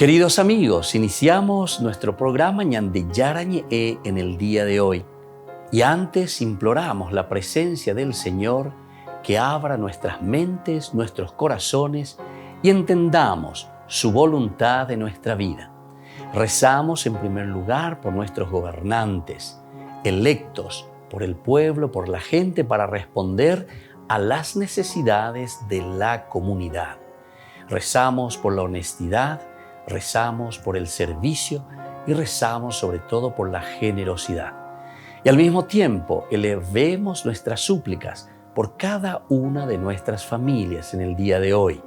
Queridos amigos, iniciamos nuestro programa Ñande Yarañe en el día de hoy. Y antes imploramos la presencia del Señor que abra nuestras mentes, nuestros corazones y entendamos su voluntad de nuestra vida. Rezamos en primer lugar por nuestros gobernantes, electos por el pueblo, por la gente, para responder a las necesidades de la comunidad. Rezamos por la honestidad, rezamos por el servicio y rezamos sobre todo por la generosidad. Y al mismo tiempo elevemos nuestras súplicas por cada una de nuestras familias en el día de hoy.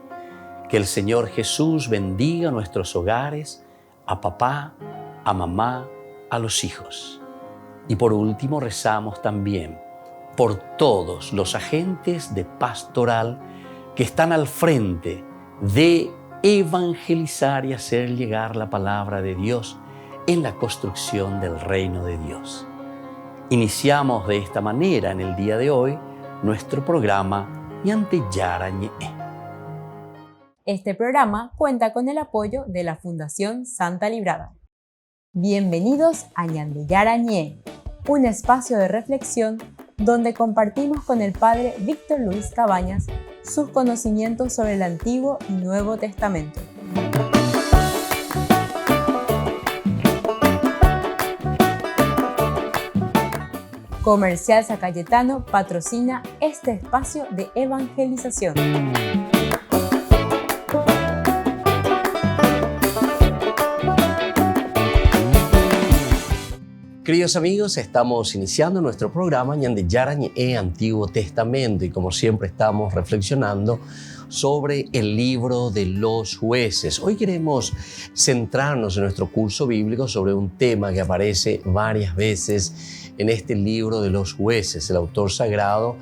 Que el Señor Jesús bendiga nuestros hogares, a papá, a mamá, a los hijos. Y por último rezamos también por todos los agentes de pastoral que están al frente de evangelizar y hacer llegar la palabra de Dios en la construcción del reino de Dios. Iniciamos de esta manera en el día de hoy nuestro programa Ñande Yarañe. Este programa cuenta con el apoyo de la Fundación Santa Librada. Bienvenidos a Ñande Yarañe, un espacio de reflexión donde compartimos con el Padre Víctor Luis Cabañas sus conocimientos sobre el Antiguo y Nuevo Testamento. Comercial San Cayetano patrocina este espacio de evangelización. Queridos amigos, estamos iniciando nuestro programa Ñande Yarañe Antiguo Testamento y como siempre estamos reflexionando sobre el libro de los jueces. Hoy queremos centrarnos en nuestro curso bíblico sobre un tema que aparece varias veces en este libro de los jueces. El autor sagrado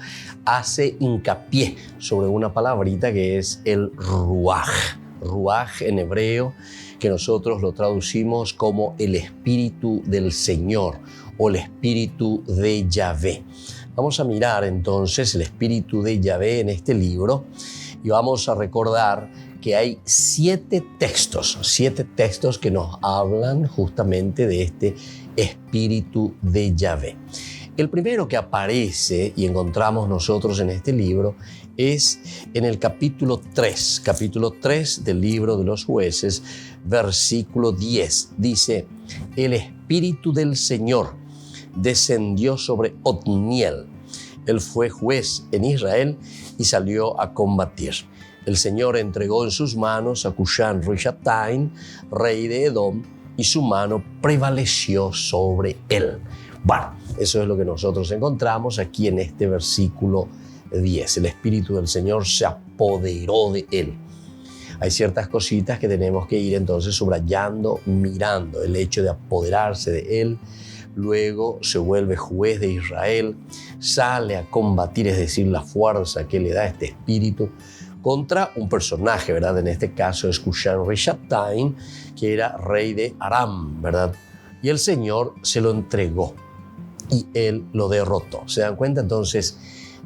hace hincapié sobre una palabrita que es el ruaj. Ruaj en hebreo, que nosotros lo traducimos como el Espíritu del Señor o el Espíritu de Yahvé. Vamos a mirar entonces el Espíritu de Yahvé en este libro y vamos a recordar que hay 7 textos que nos hablan justamente de este Espíritu de Yahvé. El primero que aparece y encontramos nosotros en este libro es en el capítulo 3 del libro de los jueces, versículo 10. Dice, el Espíritu del Señor descendió sobre Otniel. Él fue juez en Israel y salió a combatir. El Señor entregó en sus manos a Cushan Rishathaim, rey de Edom, y su mano prevaleció sobre él. Bueno, eso es lo que nosotros encontramos aquí en este versículo 10. El Espíritu del Señor se apoderó de él. Hay ciertas cositas que tenemos que ir entonces subrayando, mirando el hecho de apoderarse de él. Luego se vuelve juez de Israel, sale a combatir, es decir, la fuerza que le da este espíritu contra un personaje, ¿verdad? En este caso es Cushan Rishathaim, que era rey de Aram, ¿verdad? Y el Señor se lo entregó y él lo derrotó. ¿Se dan cuenta? Entonces,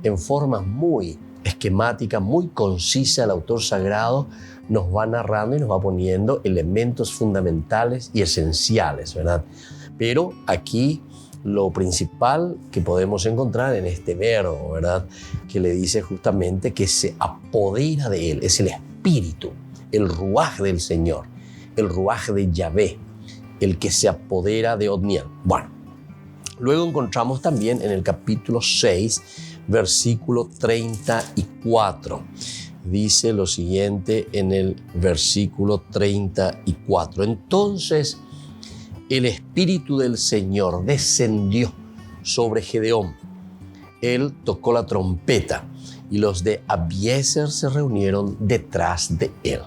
en forma muy esquemática, muy concisa, el autor sagrado nos va narrando y nos va poniendo elementos fundamentales y esenciales, ¿verdad? Pero aquí lo principal que podemos encontrar en este verbo, ¿verdad? Que le dice justamente que se apodera de él, es el espíritu, el ruaj del Señor, el ruaj de Yahvé, el que se apodera de Otniel. Bueno, luego encontramos también en el capítulo 6, versículo 34. Dice lo siguiente en el versículo 34. Entonces el Espíritu del Señor descendió sobre Gedeón. Él tocó la trompeta y los de Abiezer se reunieron detrás de él.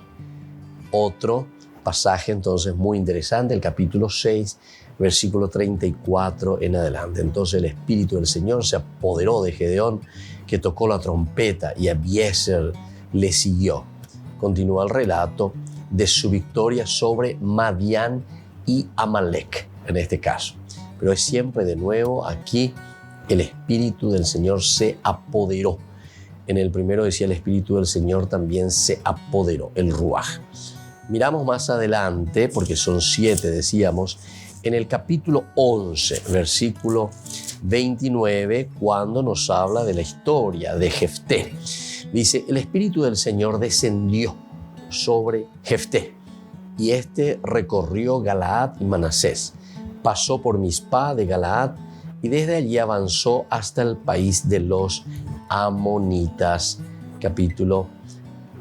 Otro pasaje entonces muy interesante, el capítulo 6, versículo 34 en adelante. Entonces el Espíritu del Señor se apoderó de Gedeón, que tocó la trompeta, y Abiezer le siguió. Continúa el relato de su victoria sobre Madián y Amalek en este caso. Pero es siempre de nuevo aquí el Espíritu del Señor se apoderó. En el primero decía el Espíritu del Señor también se apoderó, el Ruaj. Miramos más adelante, porque son 7, decíamos, en el capítulo 11, versículo 29, cuando nos habla de la historia de Jefté. Dice, el Espíritu del Señor descendió sobre Jefté, y este recorrió Galaad y Manasés, pasó por Mizpá de Galaad, y desde allí avanzó hasta el país de los amonitas. Capítulo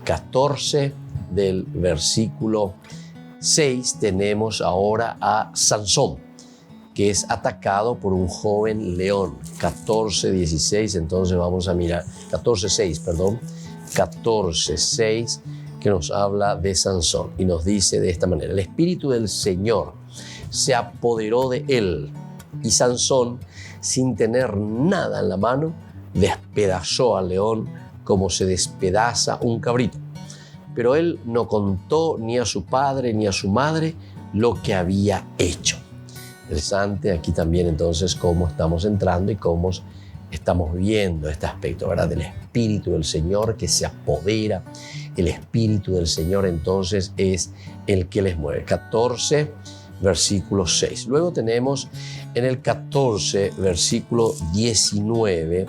14 del versículo 6 tenemos ahora a Sansón, que es atacado por un joven león. 14:16, entonces vamos a mirar, 14:6, perdón, 14:6, que nos habla de Sansón y nos dice de esta manera, el Espíritu del Señor se apoderó de él y Sansón, sin tener nada en la mano, despedazó al león como se despedaza un cabrito. Pero él no contó ni a su padre ni a su madre lo que había hecho. Interesante aquí también entonces cómo estamos entrando y cómo estamos viendo este aspecto, ¿verdad? Del Espíritu del Señor que se apodera. El Espíritu del Señor entonces es el que les mueve. 14, versículo 6. Luego tenemos en el 14, versículo 19,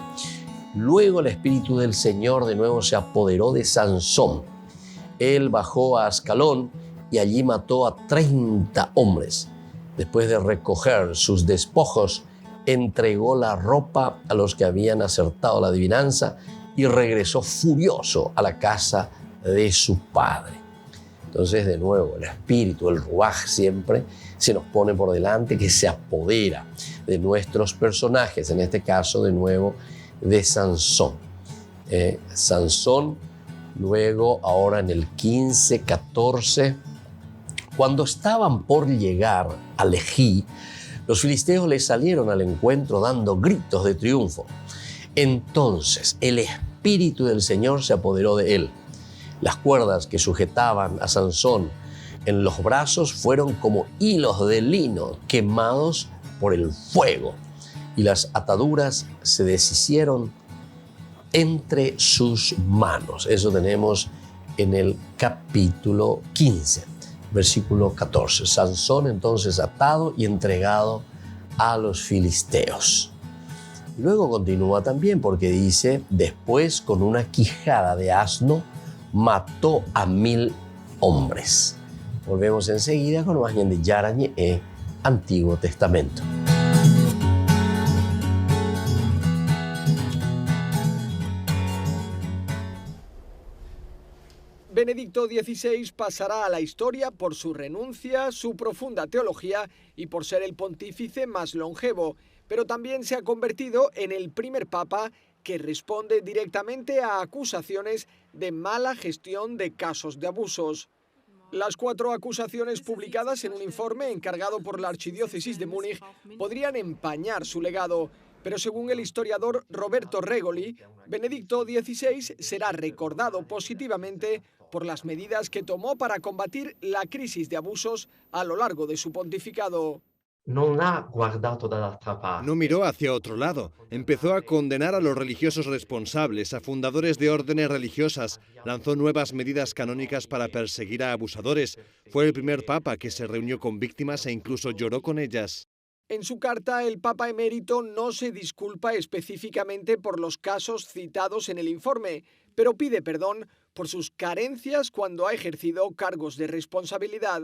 luego el Espíritu del Señor de nuevo se apoderó de Sansón. Él bajó a Ascalón y allí mató a 30 hombres. Después de recoger sus despojos, entregó la ropa a los que habían acertado la adivinanza y regresó furioso a la casa de su padre. Entonces, de nuevo, el espíritu, el ruaj siempre se nos pone por delante, que se apodera de nuestros personajes, en este caso, de nuevo, de Sansón. Sansón, luego, ahora en el 15, 14, cuando estaban por llegar a Lejí, los filisteos les salieron al encuentro dando gritos de triunfo. Entonces el Espíritu del Señor se apoderó de él. Las cuerdas que sujetaban a Sansón en los brazos fueron como hilos de lino quemados por el fuego, y las ataduras se deshicieron entre sus manos. Eso tenemos en el capítulo 15, versículo 14. Sansón entonces atado y entregado a los filisteos. Luego continúa también porque dice, después con una quijada de asno mató a 1000 hombres. Volvemos enseguida con más de Yarañe e Antiguo Testamento. Benedicto XVI pasará a la historia por su renuncia, su profunda teología y por ser el pontífice más longevo, pero también se ha convertido en el primer papa que responde directamente a acusaciones de mala gestión de casos de abusos. Las 4 acusaciones publicadas en un informe encargado por la Archidiócesis de Múnich podrían empañar su legado, pero según el historiador Roberto Regoli, Benedicto XVI será recordado positivamente por las medidas que tomó para combatir la crisis de abusos a lo largo de su pontificado. No miró hacia otro lado. Empezó a condenar a los religiosos responsables, a fundadores de órdenes religiosas. Lanzó nuevas medidas canónicas para perseguir a abusadores. Fue el primer papa que se reunió con víctimas e incluso lloró con ellas. En su carta, el Papa emérito no se disculpa específicamente por los casos citados en el informe, pero pide perdón por sus carencias cuando ha ejercido cargos de responsabilidad.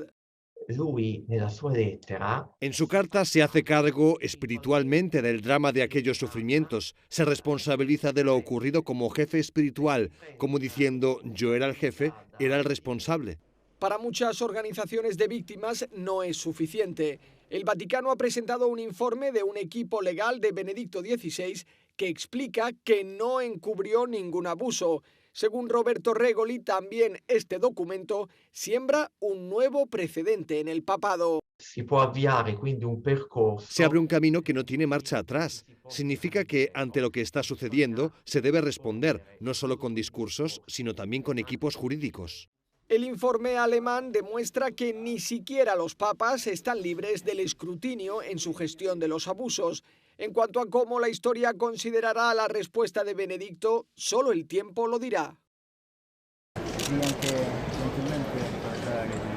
En su carta se hace cargo espiritualmente del drama de aquellos sufrimientos, se responsabiliza de lo ocurrido como jefe espiritual, como diciendo, yo era el jefe, era el responsable. Para muchas organizaciones de víctimas no es suficiente. El Vaticano ha presentado un informe de un equipo legal de Benedicto XVI que explica que no encubrió ningún abuso. Según Roberto Regoli, también este documento siembra un nuevo precedente en el papado. Se abre un camino que no tiene marcha atrás. Significa que ante lo que está sucediendo se debe responder, no solo con discursos, sino también con equipos jurídicos. El informe alemán demuestra que ni siquiera los papas están libres del escrutinio en su gestión de los abusos. En cuanto a cómo la historia considerará la respuesta de Benedicto, solo el tiempo lo dirá. Sì, anche gentilmente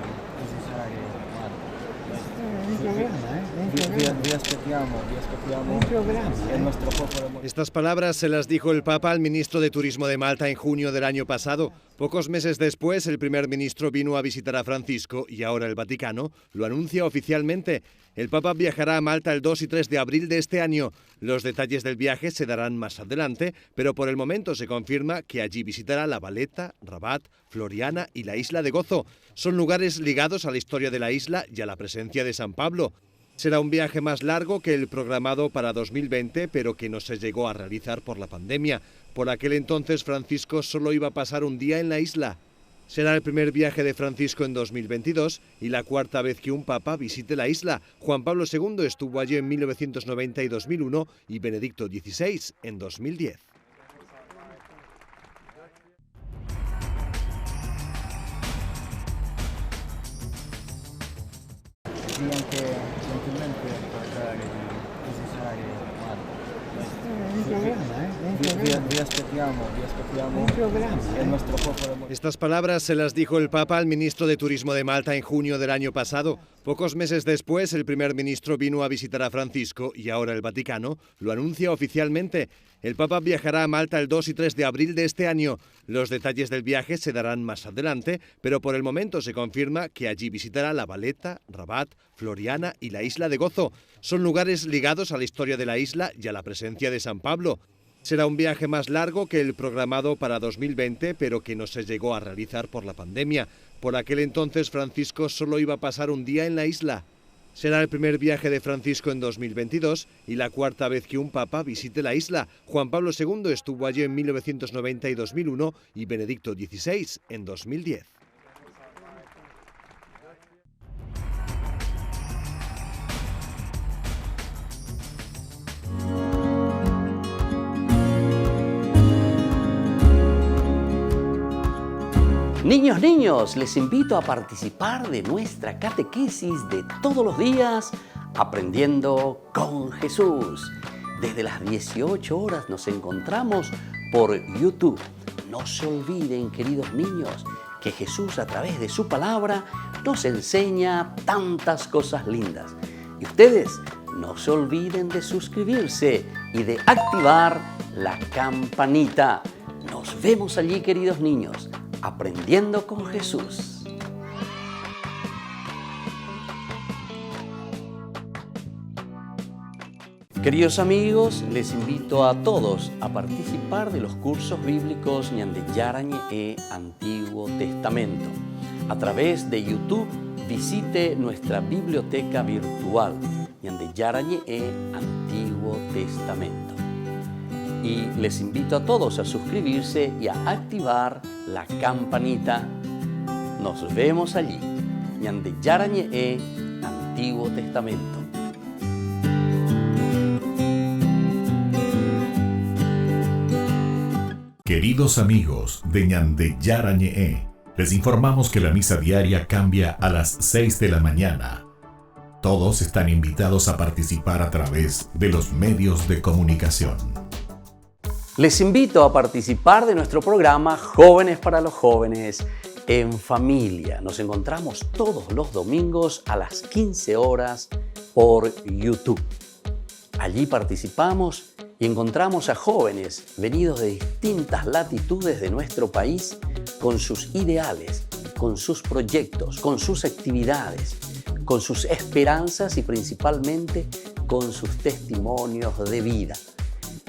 Estas palabras se las dijo el Papa al ministro de Turismo de Malta en junio del año pasado. Pocos meses después, el primer ministro vino a visitar a Francisco y ahora el Vaticano lo anuncia oficialmente. El Papa viajará a Malta el 2 y 3 de abril de este año. Los detalles del viaje se darán más adelante, pero por el momento se confirma que allí visitará La Valeta, Rabat, Floriana y la Isla de Gozo. Son lugares ligados a la historia de la isla y a la presencia de San Pablo. Será un viaje más largo que el programado para 2020, pero que no se llegó a realizar por la pandemia. Por aquel entonces, Francisco solo iba a pasar un día en la isla. Será el primer viaje de Francisco en 2022 y la cuarta vez que un papa visite la isla. Juan Pablo II estuvo allí en 1990 y 2001 y Benedicto XVI en 2010. Estas palabras se las dijo el Papa al ministro de Turismo de Malta en junio del año pasado. Pocos meses después, el primer ministro vino a visitar a Francisco y ahora el Vaticano lo anuncia oficialmente. El Papa viajará a Malta el 2 y 3 de abril de este año. Los detalles del viaje se darán más adelante, pero por el momento se confirma que allí visitará La Valeta, Rabat, Floriana y la Isla de Gozo. Son lugares ligados a la historia de la isla y a la presencia de San Pablo. Será un viaje más largo que el programado para 2020, pero que no se llegó a realizar por la pandemia. Por aquel entonces, Francisco solo iba a pasar un día en la isla. Será el primer viaje de Francisco en 2022 y la cuarta vez que un papa visite la isla. Juan Pablo II estuvo allí en 1990 y 2001 y Benedicto XVI en 2010. Niños, les invito a participar de nuestra catequesis de todos los días, Aprendiendo con Jesús. Desde las 18 horas nos encontramos por YouTube. No se olviden, queridos niños, que Jesús a través de su palabra nos enseña tantas cosas lindas. Y ustedes no se olviden de suscribirse y de activar la campanita. Nos vemos allí, queridos niños. Aprendiendo con Jesús. Queridos amigos, les invito a todos a participar de los cursos bíblicos Ñande Yarañe Antiguo Testamento. A través de YouTube visite nuestra biblioteca virtual Ñande Yarañe Antiguo Testamento. Y les invito a todos a suscribirse y a activar la campanita. Nos vemos allí. Ñande Yarañe Antiguo Testamento. Queridos amigos de Ñande Yarañe, les informamos que la misa diaria cambia a las 6 de la mañana. Todos están invitados a participar a través de los medios de comunicación. Les invito a participar de nuestro programa Jóvenes para los Jóvenes en Familia. Nos encontramos todos los domingos a las 15 horas por YouTube. Allí participamos y encontramos a jóvenes venidos de distintas latitudes de nuestro país con sus ideales, con sus proyectos, con sus actividades, con sus esperanzas y principalmente con sus testimonios de vida.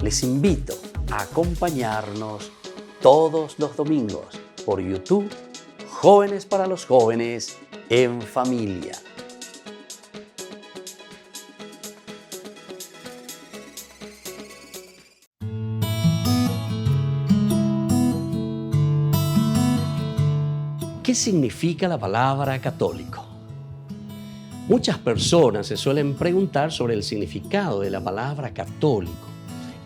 Les invito a acompañarnos todos los domingos por YouTube, Jóvenes para los Jóvenes en Familia. ¿Qué significa la palabra católico? Muchas personas se suelen preguntar sobre el significado de la palabra católico.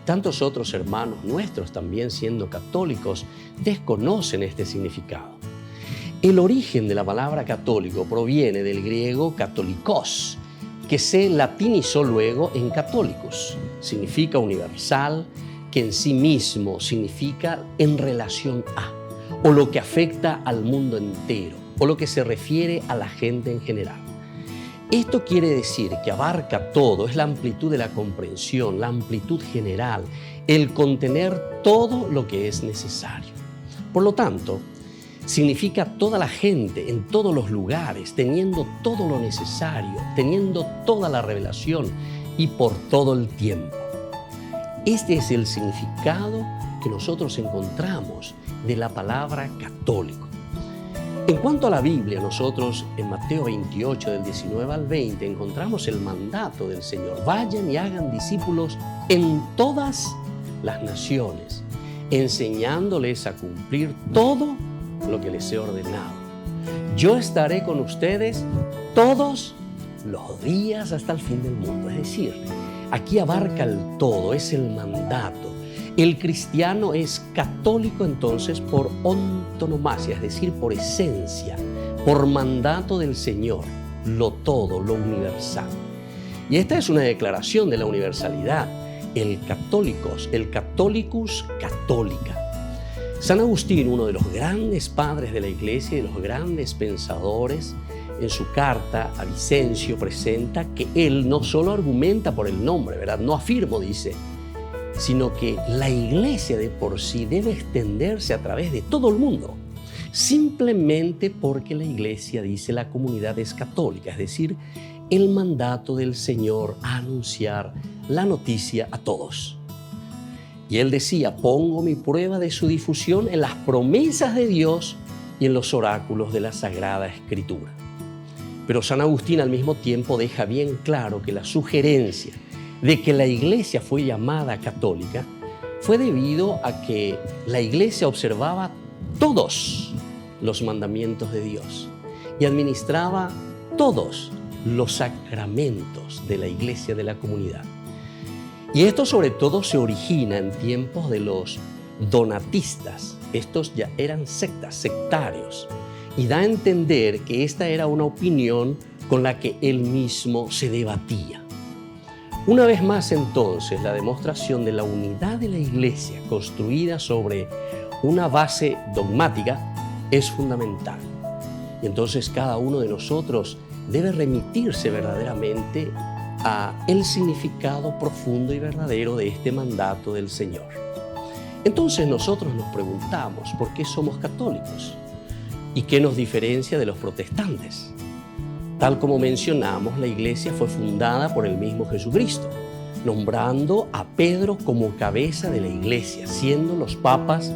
Tantos otros hermanos nuestros, también siendo católicos, desconocen este significado. El origen de la palabra católico proviene del griego katolikos, que se latinizó luego en católicos. Significa universal, que en sí mismo significa en relación a, o lo que afecta al mundo entero, o lo que se refiere a la gente en general. Esto quiere decir que abarca todo, es la amplitud de la comprensión, la amplitud general, el contener todo lo que es necesario. Por lo tanto, significa toda la gente en todos los lugares, teniendo todo lo necesario, teniendo toda la revelación y por todo el tiempo. Este es el significado que nosotros encontramos de la palabra católico. En cuanto a la Biblia, nosotros en Mateo 28, del 19 al 20, encontramos el mandato del Señor. Vayan y hagan discípulos en todas las naciones, enseñándoles a cumplir todo lo que les he ordenado. Yo estaré con ustedes todos los días hasta el fin del mundo. Es decir, aquí abarca el todo, es el mandato. El cristiano es católico entonces por antonomasia, es decir, por esencia, por mandato del Señor, lo todo, lo universal. Y esta es una declaración de la universalidad, el Catholicus Catholica. San Agustín, uno de los grandes padres de la Iglesia y de los grandes pensadores, en su carta a Vicencio presenta que él no solo argumenta por el nombre, ¿verdad? No afirmo, dice, sino que la Iglesia de por sí debe extenderse a través de todo el mundo, simplemente porque la Iglesia, dice, la comunidad es católica, es decir, el mandato del Señor a anunciar la noticia a todos. Y él decía, pongo mi prueba de su difusión en las promesas de Dios y en los oráculos de la Sagrada Escritura. Pero San Agustín al mismo tiempo deja bien claro que la sugerencia de que la Iglesia fue llamada católica fue debido a que la Iglesia observaba todos los mandamientos de Dios y administraba todos los sacramentos de la Iglesia de la comunidad. Y esto sobre todo se origina en tiempos de los donatistas. Estos ya eran sectarios, y da a entender que esta era una opinión con la que él mismo se debatía. Una vez más entonces, la demostración de la unidad de la Iglesia construida sobre una base dogmática es fundamental. Y entonces cada uno de nosotros debe remitirse verdaderamente a el significado profundo y verdadero de este mandato del Señor. Entonces nosotros nos preguntamos, ¿por qué somos católicos? ¿Y qué nos diferencia de los protestantes? Tal como mencionamos, la Iglesia fue fundada por el mismo Jesucristo, nombrando a Pedro como cabeza de la Iglesia, siendo los papas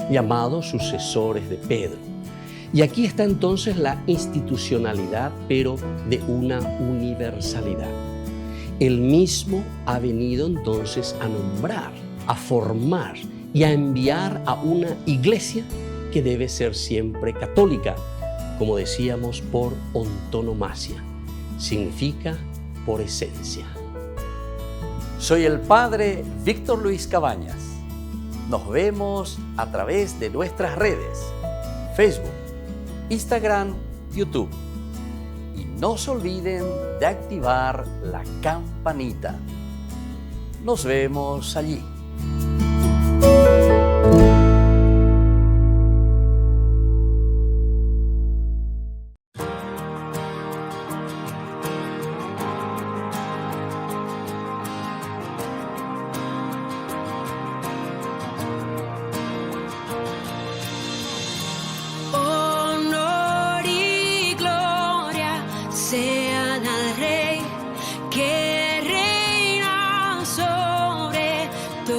llamados sucesores de Pedro. Y aquí está entonces la institucionalidad, pero de una universalidad. Él mismo ha venido entonces a nombrar, a formar y a enviar a una Iglesia que debe ser siempre católica, como decíamos, por antonomasia, significa por esencia. Soy el Padre Víctor Luis Cabañas. Nos vemos a través de nuestras redes, Facebook, Instagram, YouTube. Y no se olviden de activar la campanita. Nos vemos allí. Sean al Rey que reina sobre todo.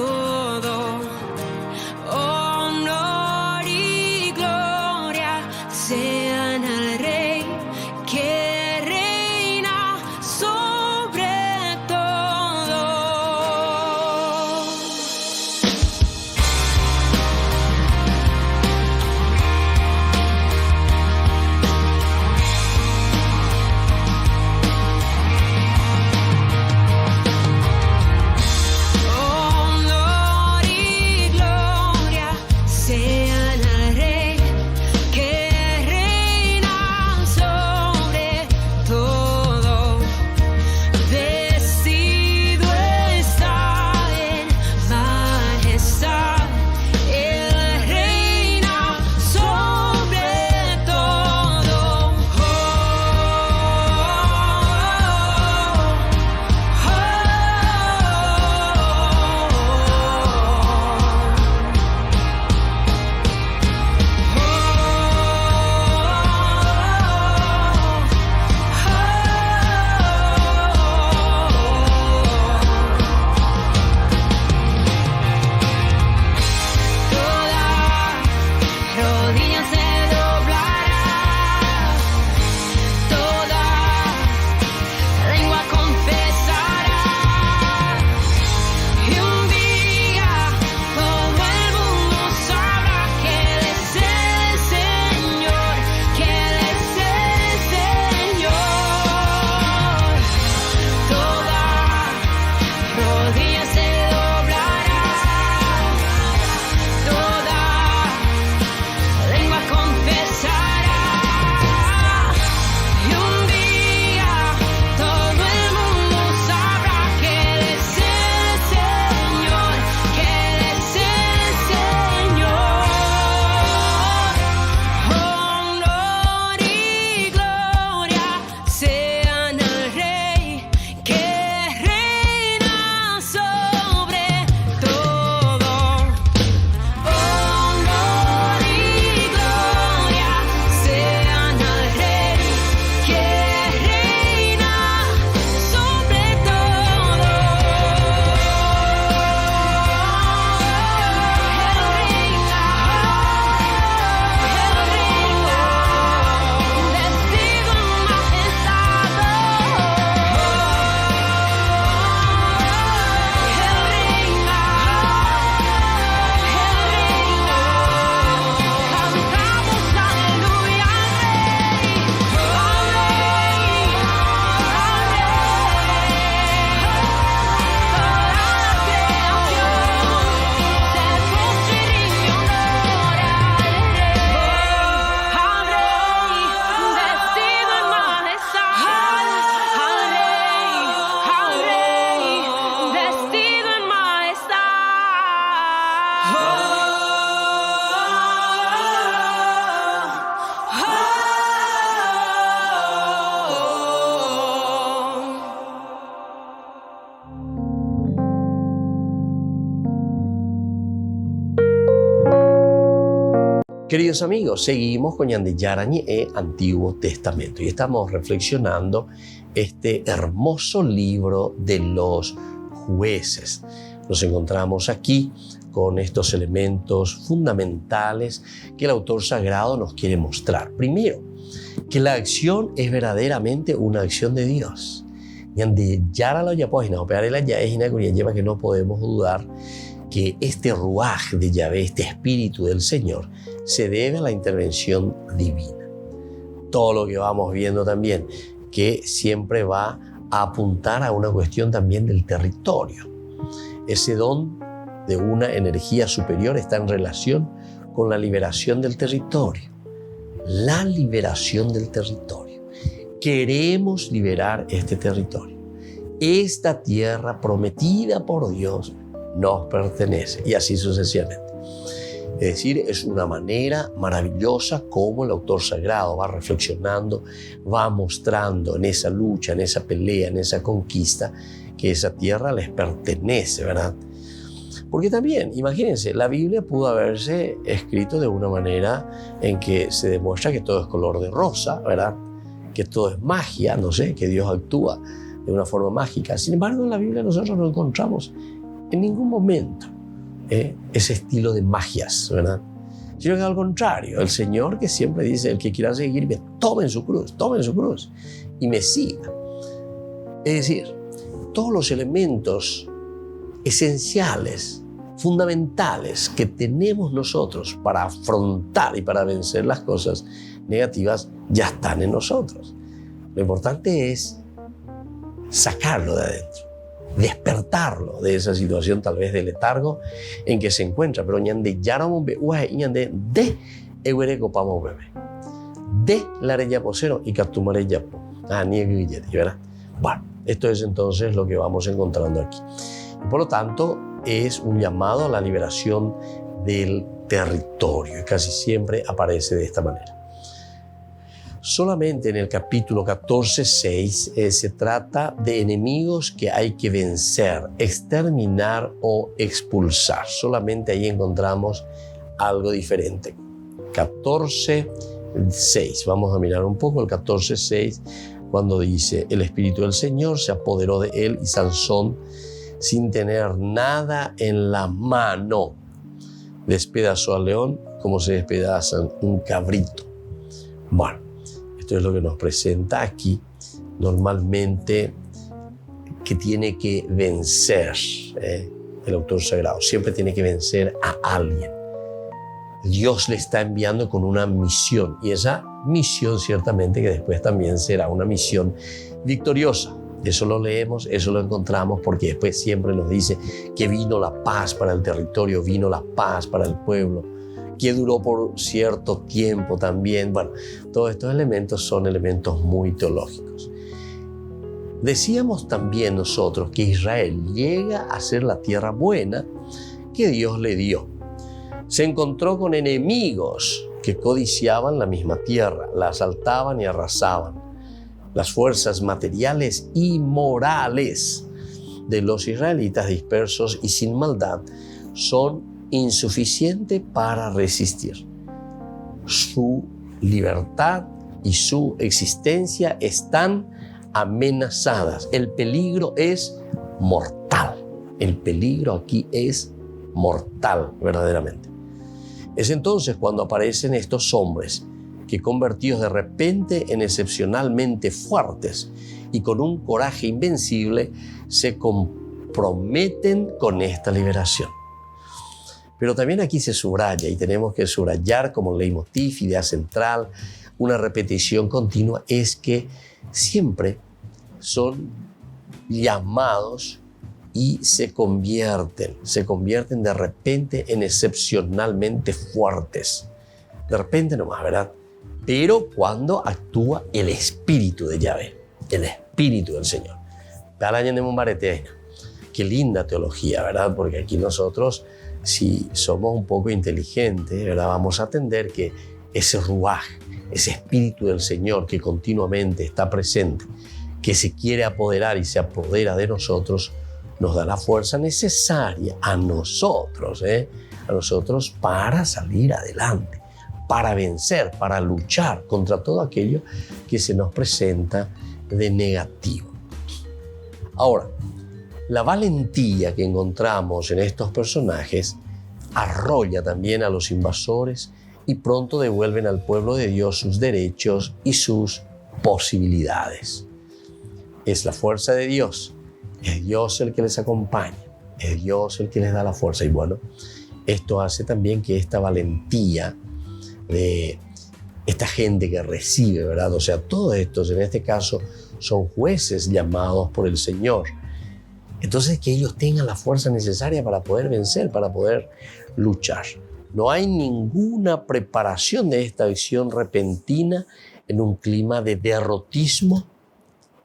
Queridos amigos, seguimos con Ñande Yarañe, Antiguo Testamento, y estamos reflexionando este hermoso libro de los jueces. Nos encontramos aquí con estos elementos fundamentales que el autor sagrado nos quiere mostrar. Primero, que la acción es verdaderamente una acción de Dios. Ñande Yara lo ya pues, no, pero ya es lleva que no podemos dudar que este ruaj de Yahvé, este espíritu del Señor, se debe a la intervención divina. Todo lo que vamos viendo también, que siempre va a apuntar a una cuestión también del territorio. Ese don de una energía superior está en relación con la liberación del territorio. La liberación del territorio. Queremos liberar este territorio. Esta tierra prometida por Dios nos pertenece, y así sucesivamente. Es decir, es una manera maravillosa como el autor sagrado va reflexionando, va mostrando en esa lucha, en esa pelea, en esa conquista, que esa tierra les pertenece, ¿verdad? Porque también, imagínense, la Biblia pudo haberse escrito de una manera en que se demuestra que todo es color de rosa, ¿verdad? Que todo es magia, no sé, que Dios actúa de una forma mágica. Sin embargo, en la Biblia nosotros no encontramos en ningún momento ese estilo de magias, ¿verdad? Sino que al contrario, el Señor que siempre dice, el que quiera seguirme, tomen su cruz y me siga. Es decir, todos los elementos esenciales, fundamentales que tenemos nosotros para afrontar y para vencer las cosas negativas ya están en nosotros. Lo importante es sacarlo de adentro, despertarlo de esa situación tal vez de letargo en que se encuentra. Pero ñande yaramombe ñande de ewereko pamo bebé de la reya posero y captumare yapo ¿verdad? Bueno, esto es entonces lo que vamos encontrando aquí. Y por lo tanto es un llamado a la liberación del territorio, y casi siempre aparece de esta manera. Solamente en el capítulo 14:6 se trata de enemigos que hay que vencer, exterminar o expulsar. Solamente ahí encontramos algo diferente. 14:6. Vamos a mirar un poco el 14:6, cuando dice: el Espíritu del Señor se apoderó de él y Sansón, sin tener nada en la mano, despedazó al león como se despedazan un cabrito. Bueno, esto es lo que nos presenta aquí, normalmente, que tiene que vencer el autor sagrado. Siempre tiene que vencer a alguien. Dios le está enviando con una misión, y esa misión ciertamente que después también será una misión victoriosa. Eso lo leemos, eso lo encontramos, porque después siempre nos dice que vino la paz para el territorio, vino la paz para el pueblo, que duró por cierto tiempo también. Bueno, todos estos elementos son elementos muy teológicos. Decíamos también nosotros que Israel llega a ser la tierra buena que Dios le dio. Se encontró con enemigos que codiciaban la misma tierra, la asaltaban y arrasaban. Las fuerzas materiales y morales de los israelitas dispersos y sin maldad son insuficientes para resistir. Su libertad y su existencia están amenazadas. El peligro es mortal. El peligro aquí es mortal, verdaderamente. Es entonces cuando aparecen estos hombres que, convertidos de repente en excepcionalmente fuertes y con un coraje invencible, se comprometen con esta liberación. Pero también aquí se subraya, y tenemos que subrayar como leitmotiv, idea central, una repetición continua, es que siempre son llamados y se convierten de repente en excepcionalmente fuertes. De repente nomás, ¿verdad? Pero cuando actúa el Espíritu de Yahvé, el Espíritu del Señor. Qué linda teología, ¿verdad? Porque aquí nosotros, si somos un poco inteligentes, ¿verdad?, vamos a entender que ese ruaj, ese Espíritu del Señor que continuamente está presente, que se quiere apoderar y se apodera de nosotros, nos da la fuerza necesaria a nosotros para salir adelante, para vencer, para luchar contra todo aquello que se nos presenta de negativo. Ahora, la valentía que encontramos en estos personajes arrolla también a los invasores y pronto devuelven al pueblo de Dios sus derechos y sus posibilidades. Es la fuerza de Dios, es Dios el que les acompaña, es Dios el que les da la fuerza. Y bueno, esto hace también que esta valentía de esta gente que recibe, ¿verdad? O sea, todos estos, en este caso, son jueces llamados por el Señor. Entonces, que ellos tengan la fuerza necesaria para poder vencer, para poder luchar. No hay ninguna preparación de esta visión repentina en un clima de derrotismo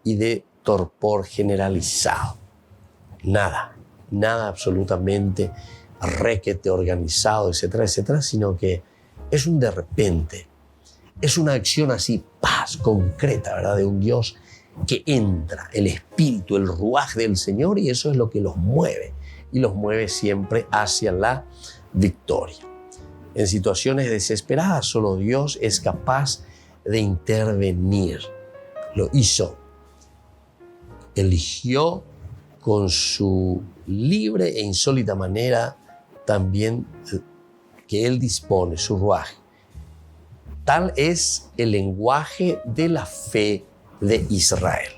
y de torpor generalizado. Nada absolutamente requete organizado, etcétera, etcétera, sino que es un de repente, es una acción así, paz, concreta, ¿verdad? De un Dios que entra, el espíritu, el ruaj del Señor, y eso es lo que los mueve, y los mueve siempre hacia la victoria. En situaciones desesperadas, solo Dios es capaz de intervenir. Lo hizo. Eligió con su libre e insólita manera también que Él dispone, su ruaj. Tal es el lenguaje de la fe de Israel.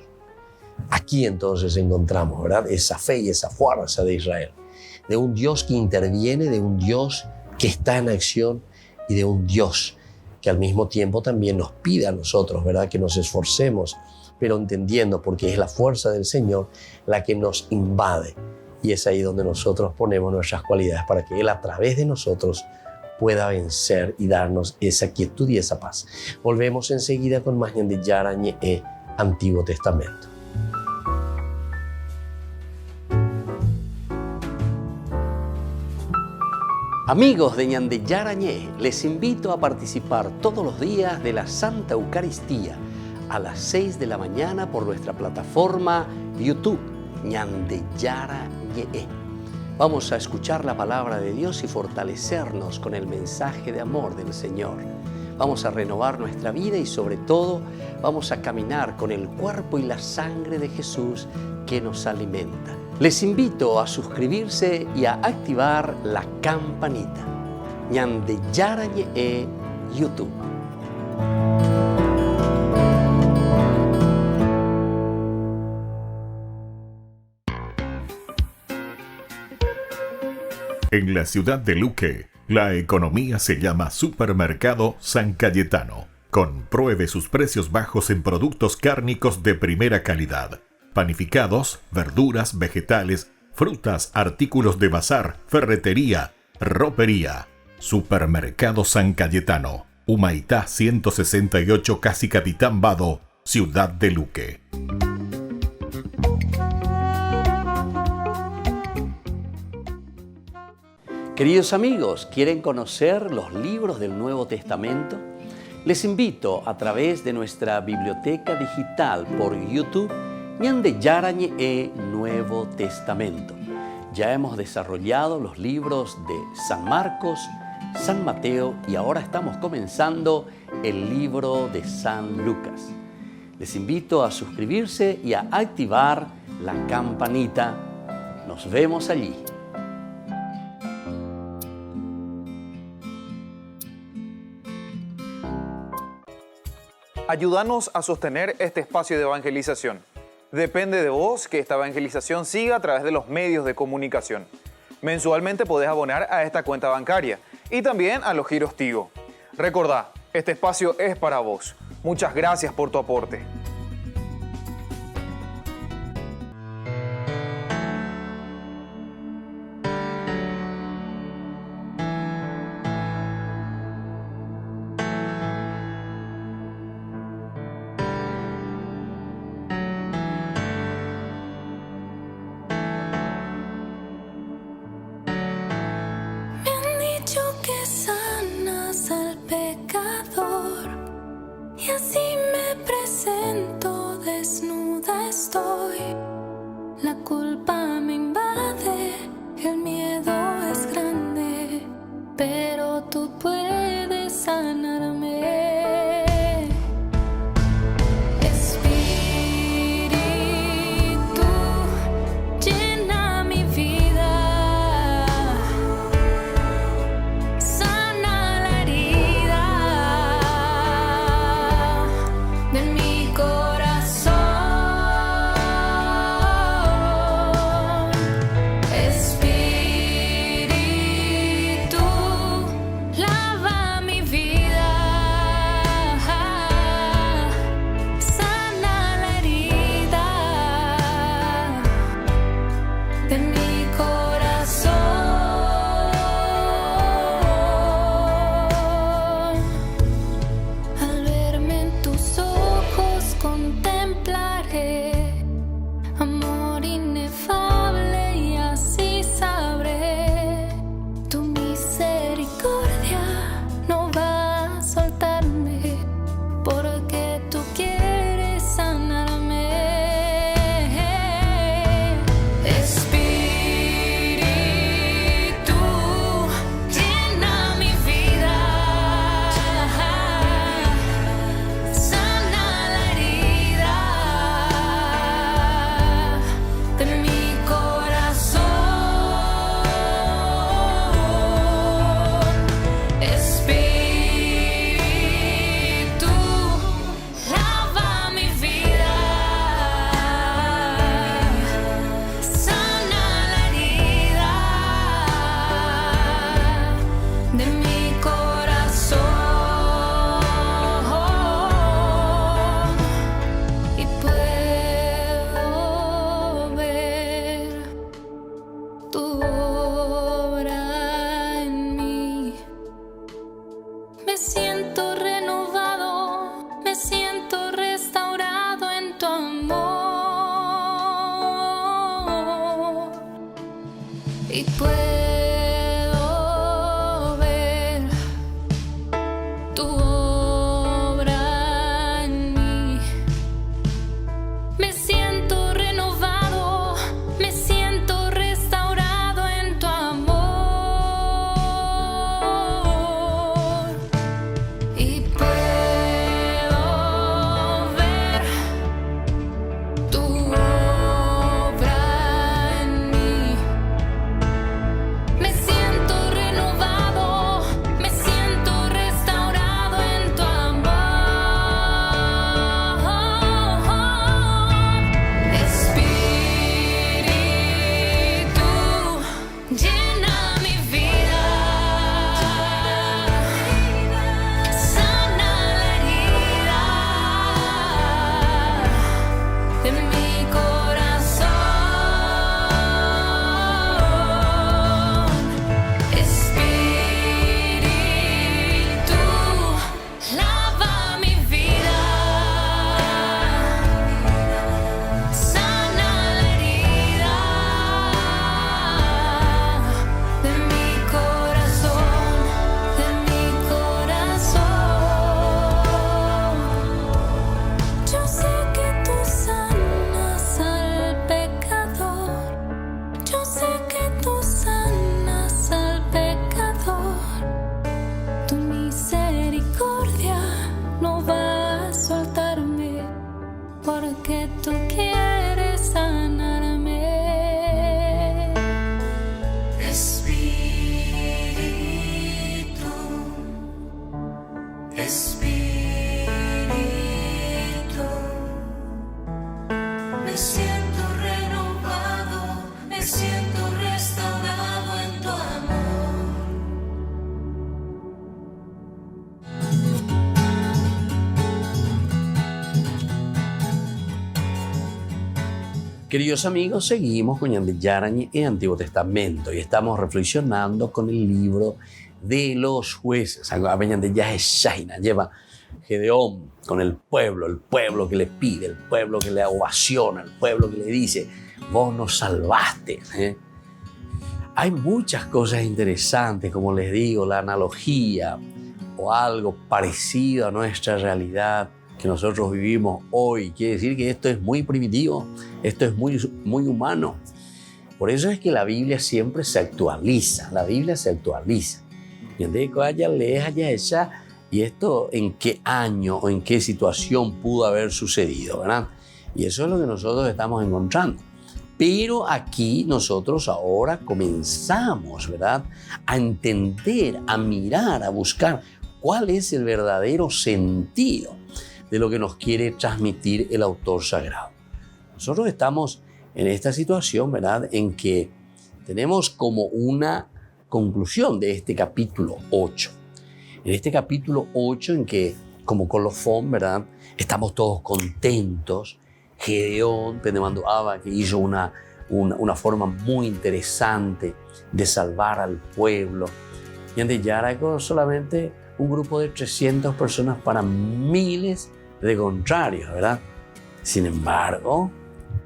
Aquí entonces encontramos, ¿verdad?, esa fe y esa fuerza de Israel, de un Dios que interviene, de un Dios que está en acción y de un Dios que al mismo tiempo también nos pide a nosotros, ¿verdad?, que nos esforcemos, pero entendiendo, porque es la fuerza del Señor la que nos invade, y es ahí donde nosotros ponemos nuestras cualidades para que Él a través de nosotros pueda vencer y darnos esa quietud y esa paz. Volvemos enseguida con más Ñande Yara Ñe Antiguo Testamento. Amigos de Ñande Yara Ñe, les invito a participar todos los días de la Santa Eucaristía a las 6 de la mañana por nuestra plataforma YouTube, Ñande Yara Ñe. Vamos a escuchar la palabra de Dios y fortalecernos con el mensaje de amor del Señor. Vamos a renovar nuestra vida y sobre todo vamos a caminar con el cuerpo y la sangre de Jesús que nos alimenta. Les invito a suscribirse y a activar la campanita. Ñande Yara Ñe YouTube. En la ciudad de Luque, la economía se llama Supermercado San Cayetano. Compruebe sus precios bajos en productos cárnicos de primera calidad. Panificados, verduras, vegetales, frutas, artículos de bazar, ferretería, ropería. Supermercado San Cayetano, Humaitá 168, Casi Capitán Vado, ciudad de Luque. Queridos amigos, ¿quieren conocer los libros del Nuevo Testamento? Les invito a través de nuestra biblioteca digital por YouTube, Ñande Yara Ñe Nuevo Testamento. Ya hemos desarrollado los libros de San Marcos, San Mateo y ahora estamos comenzando el libro de San Lucas. Les invito a suscribirse y a activar la campanita. Nos vemos allí. Ayúdanos a sostener este espacio de evangelización. Depende de vos que esta evangelización siga a través de los medios de comunicación. Mensualmente podés abonar a esta cuenta bancaria y también a los giros Tigo. Recordá, este espacio es para vos. Muchas gracias por tu aporte. Pero tú puedes sanar. y puedo ver tu obra en mí. Me siento renovado, me siento restaurado en tu amor y puedo ver tu obra en mí. Me siento renovado, me siento restaurado en tu amor. Espíritu, llena mi vida, sana la herida de mi corazón. Espíritu, lava mi vida, sana la herida de mi corazón, de mi corazón. Yo sé que tú sanas al pecador, yo sé que tú sanas al pecador. Tu misericordia no va a soltarme, porque tú quieres sanarme. Espíritu, Espíritu, me siento renovado, me siento restaurado en tu amor. Queridos amigos, seguimos con Ñande Yarañe en Antiguo Testamento y estamos reflexionando con el libro de los jueces. Ñande Yarañe lleva Gedeón con el pueblo que le pide, el pueblo que le ovaciona, el pueblo que le dice, vos nos salvaste. Hay muchas cosas interesantes, como les digo, la analogía o algo parecido a nuestra realidad que nosotros vivimos hoy. Quiere decir que esto es muy primitivo, esto es muy humano. Por eso es que la Biblia siempre se actualiza, la Biblia se actualiza. Y esto en qué año o en qué situación pudo haber sucedido, ¿verdad? Y eso es lo que nosotros estamos encontrando. Pero aquí nosotros ahora comenzamos, ¿verdad?, a entender, a mirar, a buscar cuál es el verdadero sentido de lo que nos quiere transmitir el autor sagrado. Nosotros estamos en esta situación, ¿verdad?, en que tenemos como una conclusión de este capítulo 8. En este capítulo 8 en que, como colofón, ¿verdad?, estamos todos contentos. Gedeón, Penemando Abba, que hizo una forma muy interesante de salvar al pueblo. Y en Yaraco solamente un grupo de 300 personas para miles de contrarios, ¿verdad? Sin embargo,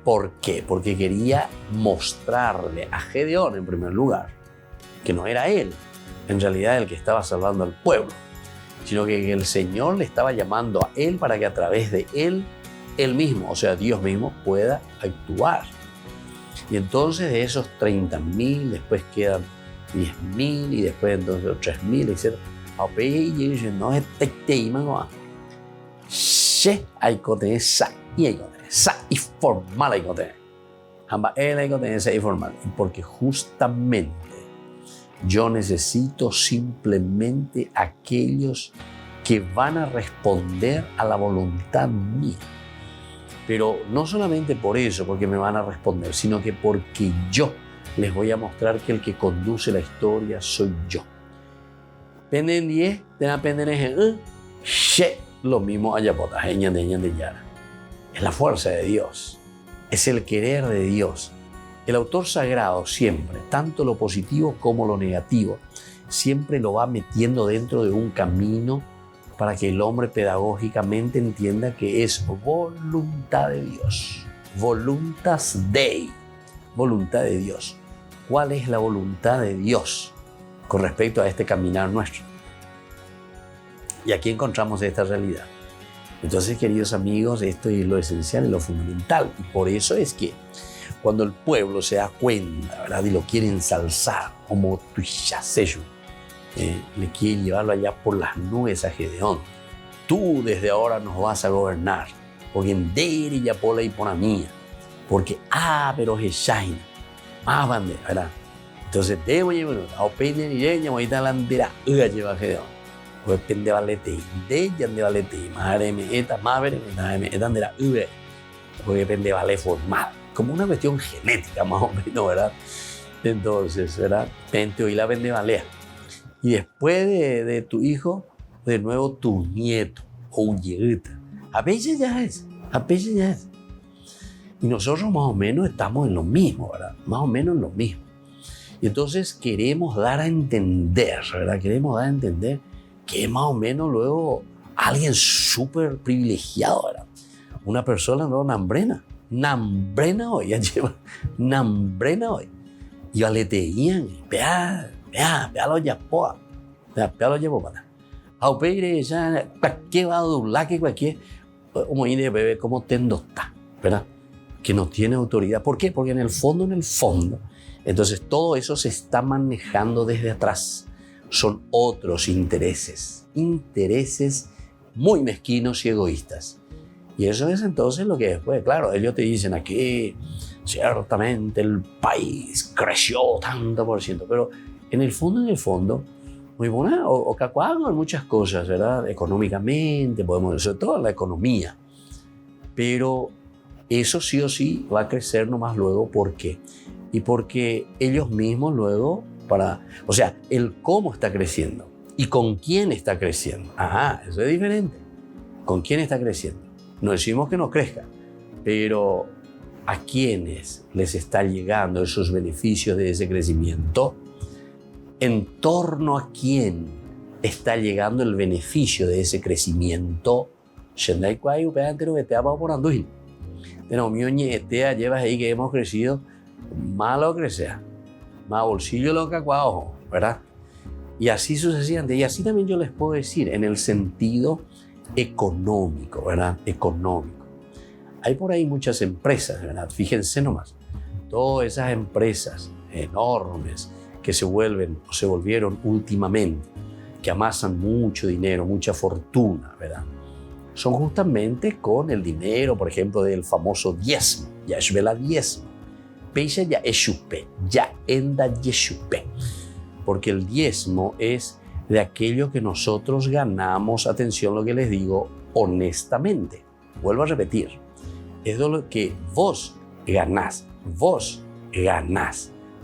¿por qué? Porque quería mostrarle a Gedeón, en primer lugar, que no era él, en realidad, el que estaba salvando al pueblo, sino que el Señor le estaba llamando a él para que a través de él mismo, o sea, Dios mismo, pueda actuar. Y entonces de esos 30.000, después quedan 10.000 y después entonces 3.000, etc. No es hay que tener sa y formal hay que tener. Él hay que tener sa y formal. Porque justamente yo necesito simplemente aquellos que van a responder a la voluntad mía. Pero no solamente por eso, porque me van a responder, sino que porque yo les voy a mostrar que el que conduce la historia soy yo. Penden 10, te penden lo mismo allá por de Yara. Es la fuerza de Dios, es el querer de Dios. El autor sagrado siempre, tanto lo positivo como lo negativo, siempre lo va metiendo dentro de un camino para que el hombre pedagógicamente entienda que es voluntad de Dios. Voluntas Dei, voluntad de Dios. cuál es la voluntad de Dios con respecto a este caminar nuestro. Y aquí encontramos esta realidad. Entonces, queridos amigos, esto es lo esencial y lo fundamental. Y por eso es que cuando el pueblo se da cuenta, ¿verdad?, y lo quiere ensalzar como Tuishaseyu, le quiere llevarlo allá por las nubes a Gedeón. Tú desde ahora nos vas a gobernar, porque en Deri ya por la hiponamía, porque pero Heshaina, más bandera, ¿verdad? Entonces, debo llevar a Openen y Leña, voy a estar la bandera, lleva a Gedeón. Pues pende valete, de ya de valete, madre me eta, madre me eta bandera, porque pende vale formal, como una cuestión genética más o menos, ¿verdad? Entonces, ¿verdad? Pente hoy la pende valea. Y después de tu hijo, de nuevo tu nieto o nieguita. A veces ya es. Y nosotros más o menos estamos en lo mismo, ¿verdad? Más o menos en lo mismo. Y entonces queremos dar a entender, ¿verdad? Queremos dar a entender que es más o menos luego alguien súper privilegiado, ¿verdad? Una persona no nambrena hoy, ya lleva nambrena hoy. Y aleteían, vea lo yapoa, vea lo yapoa para. Aupeire ya cualquier va a doblar que cualquier como ir de bebé como tendo está, ¿verdad? Que no tiene autoridad. ¿Por qué? Porque en el fondo, entonces todo eso se está manejando desde atrás. Son otros intereses muy mezquinos y egoístas. Y eso es entonces lo que después, claro, ellos te dicen aquí, ciertamente el país creció tanto por ciento, pero en el fondo, muy buena, o cacuago en muchas cosas, ¿verdad? Económicamente, podemos decir, toda la economía. Pero eso sí o sí va a crecer nomás luego, ¿por qué? Y porque ellos mismos luego, o sea, el cómo está creciendo y con quién está creciendo. Eso es diferente. ¿Con quién está creciendo? No decimos que no crezca, pero ¿a quiénes les está llegando esos beneficios de ese crecimiento? ¿En torno a quién está llegando el beneficio de ese crecimiento? Llevas ahí que hemos crecido, malo que sea, más bolsillo lo que ojo, ¿verdad? Y así sucesivamente. Y así también yo les puedo decir en el sentido económico, ¿verdad? Económico. Hay por ahí muchas empresas, ¿verdad? Fíjense nomás, todas esas empresas enormes que se volvieron últimamente, que amasan mucho dinero, mucha fortuna, ¿verdad? Son justamente con el dinero, por ejemplo, del famoso diezmo, ya es la diezmo. Peisa ya es chupe, ya enda yeshupe. Porque el diezmo es de aquello que nosotros ganamos, atención lo que les digo, honestamente. Vuelvo a repetir, es de lo que vos ganás,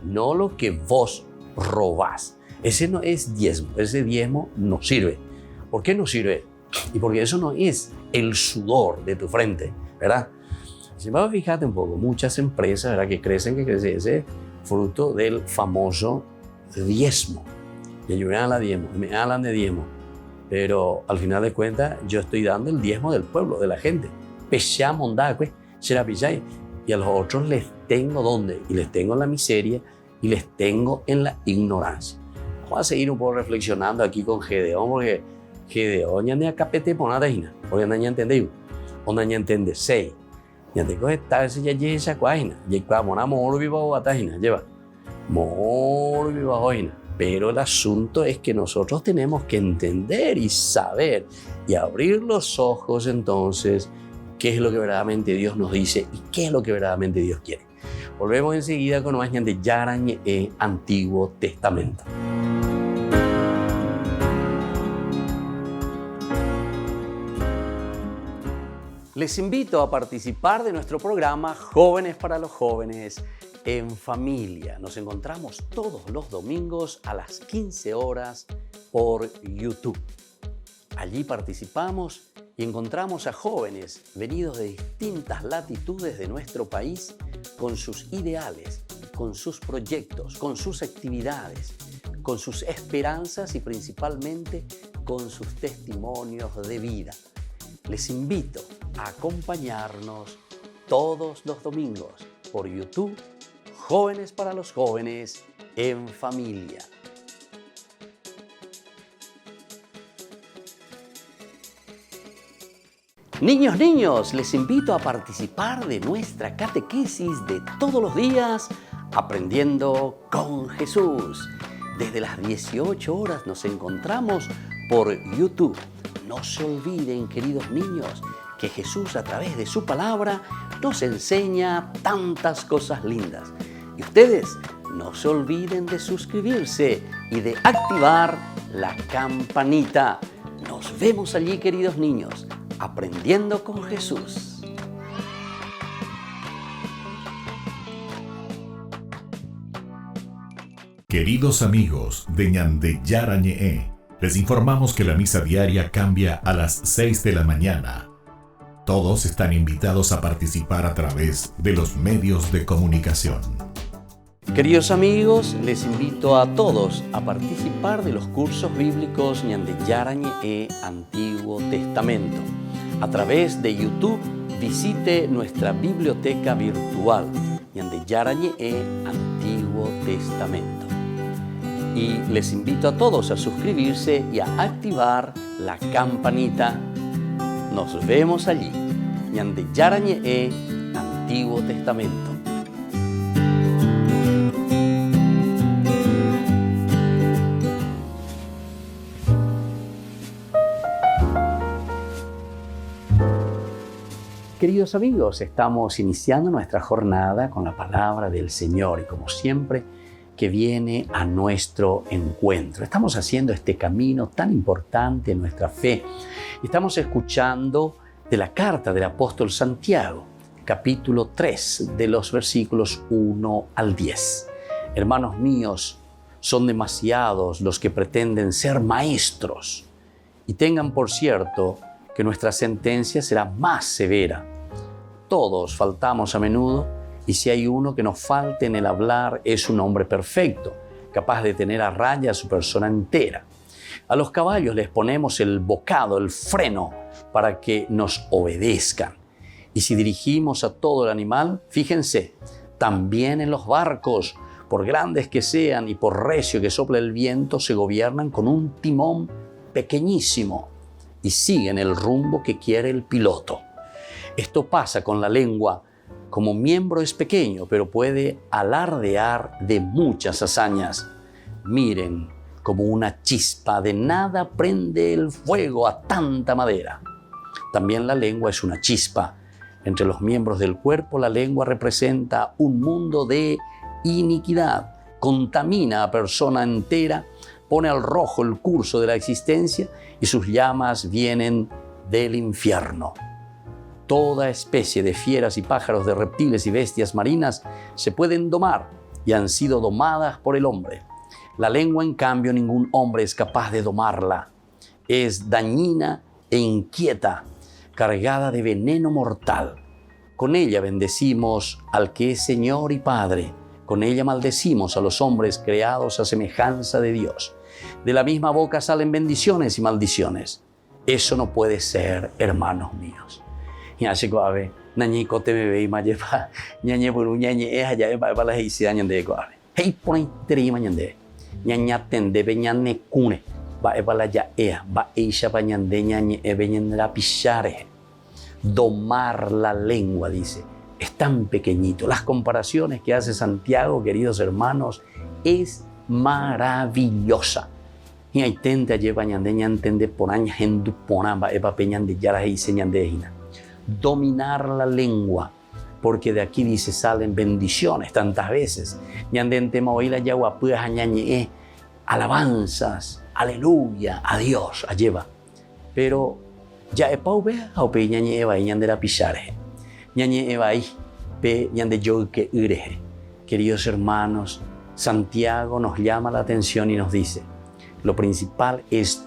no lo que vos robás. Ese no es diezmo, ese diezmo no sirve. ¿Por qué no sirve? Y porque eso no es el sudor de tu frente, ¿verdad? Si vas a fijarte un poco, muchas empresas, ¿verdad?, que crecen, ese fruto del famoso diezmo. Y ellos me hablan de diezmo, pero al final de cuentas yo estoy dando el diezmo del pueblo, de la gente. Y a los otros les tengo ¿dónde? Y les tengo en la miseria y les tengo en la ignorancia. Vamos a seguir un poco reflexionando aquí con Gedeón, porque Gedeón ya no es capete por nada, porque no entendí, o no entiende seis. Ya tengo que estar ese ya llega esa cuajina, ya vamos a moro viva batajina, lleva moro viva hoina. Pero el asunto es que nosotros tenemos que entender y saber y abrir los ojos entonces qué es lo que verdaderamente Dios nos dice y qué es lo que verdaderamente Dios quiere. Volvemos enseguida con más de Yarañe Antiguo Testamento. Les invito a participar de nuestro programa Jóvenes para los Jóvenes en Familia. Nos encontramos todos los domingos a las 15 horas por YouTube. Allí participamos y encontramos a jóvenes venidos de distintas latitudes de nuestro país con sus ideales, con sus proyectos, con sus actividades, con sus esperanzas y principalmente con sus testimonios de vida. Les invito a acompañarnos todos los domingos por YouTube, Jóvenes para los jóvenes en familia. Niños, les invito a participar de nuestra catequesis de todos los días, Aprendiendo con Jesús. Desde las 18 horas nos encontramos por YouTube. No se olviden, queridos niños, que Jesús a través de su palabra nos enseña tantas cosas lindas. Y ustedes no se olviden de suscribirse y de activar la campanita. Nos vemos allí, queridos niños, Aprendiendo con Jesús. Queridos amigos de Ñande Yarañe, les informamos que la misa diaria cambia a las 6 de la mañana. Todos están invitados a participar a través de los medios de comunicación. Queridos amigos, les invito a todos a participar de los cursos bíblicos Ñande Yarañe Antiguo Testamento. A través de YouTube, visite nuestra biblioteca virtual Ñande Yarañe Antiguo Testamento. Y les invito a todos a suscribirse y a activar la campanita. Nos vemos allí, Ñande Yarañe Antiguo Testamento. Queridos amigos, estamos iniciando nuestra jornada con la palabra del Señor y como siempre, que viene a nuestro encuentro. Estamos haciendo este camino tan importante en nuestra fe. Estamos escuchando de la carta del apóstol Santiago, capítulo 3, de los versículos 1 al 10. Hermanos míos, son demasiados los que pretenden ser maestros y tengan por cierto que nuestra sentencia será más severa. Todos faltamos a menudo, y si hay uno que nos falte en el hablar, es un hombre perfecto, capaz de tener a raya a su persona entera. A los caballos les ponemos el bocado, el freno, para que nos obedezcan. Y si dirigimos a todo el animal, fíjense, también en los barcos, por grandes que sean y por recio que sople el viento, se gobiernan con un timón pequeñísimo y siguen el rumbo que quiere el piloto. Esto pasa con la lengua. Como miembro es pequeño, pero puede alardear de muchas hazañas. Miren, como una chispa de nada prende el fuego a tanta madera. También la lengua es una chispa. Entre los miembros del cuerpo, la lengua representa un mundo de iniquidad. Contamina a persona entera, pone al rojo el curso de la existencia y sus llamas vienen del infierno. Toda especie de fieras y pájaros, de reptiles y bestias marinas se pueden domar y han sido domadas por el hombre. La lengua, en cambio, ningún hombre es capaz de domarla. Es dañina e inquieta, cargada de veneno mortal. Con ella bendecimos al que es Señor y Padre. Con ella maldecimos a los hombres creados a semejanza de Dios. De la misma boca salen bendiciones y maldiciones. Eso no puede ser, hermanos míos. Ñache koave, nañi kote bebe mayepa, ñañe buru ñañe allá para la heisidad ñande koave. Hei pone trima ñande, ñaña tende beñane cune, va para la ya va eisha pa ñande ñañe beñen la pichare. Domar la lengua, dice, es tan pequeñito. Las comparaciones que hace Santiago, queridos hermanos, es maravillosa. Y hay tente lleva ñande ñantende ponaña hendu ponamba epa peñande yara heise ñande hina. Dominar la lengua, porque de aquí dice salen bendiciones tantas veces. Alabanzas, aleluya, a Dios, a lleva. Pero ya epauve aupe ñañe eva y ñandera pisare. Ñañe eva y pe ñande yo que ureje. Queridos hermanos, Santiago nos llama la atención y nos dice, lo principal es